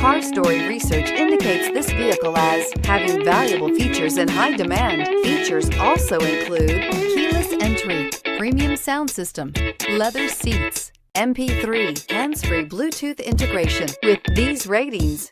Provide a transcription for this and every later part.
Car Story research indicates this vehicle as having valuable features in high demand. Features also include keyless entry, premium sound system, leather seats, MP3, hands-free Bluetooth integration. With these ratings,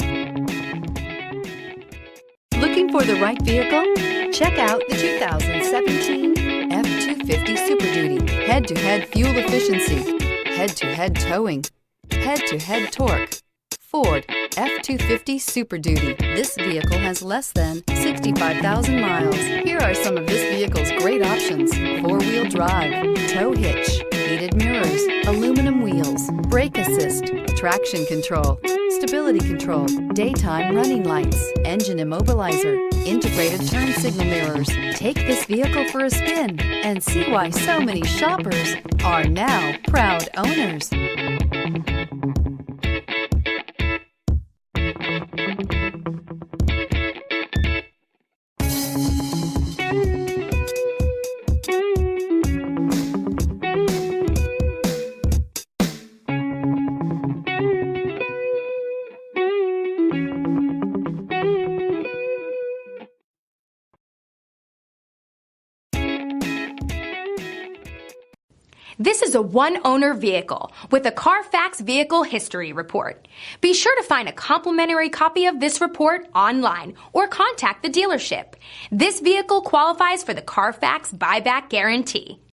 looking for the right vehicle? Check out the 2017 F-250 Super Duty. Head-to-head fuel efficiency, head-to-head towing, head-to-head torque. Ford F-250 Super Duty. This vehicle has less than 65,000 miles. Here are some of this vehicle's great options: four-wheel drive, tow hitch, heated mirrors, aluminum wheels, brake assist, traction control, stability control, daytime running lights, engine immobilizer, integrated turn signal mirrors. Take this vehicle for a spin and see why so many shoppers are now proud owners. This is a one-owner vehicle with a Carfax Vehicle History Report. Be sure to find a complimentary copy of this report online or contact the dealership. This vehicle qualifies for the Carfax Buyback Guarantee.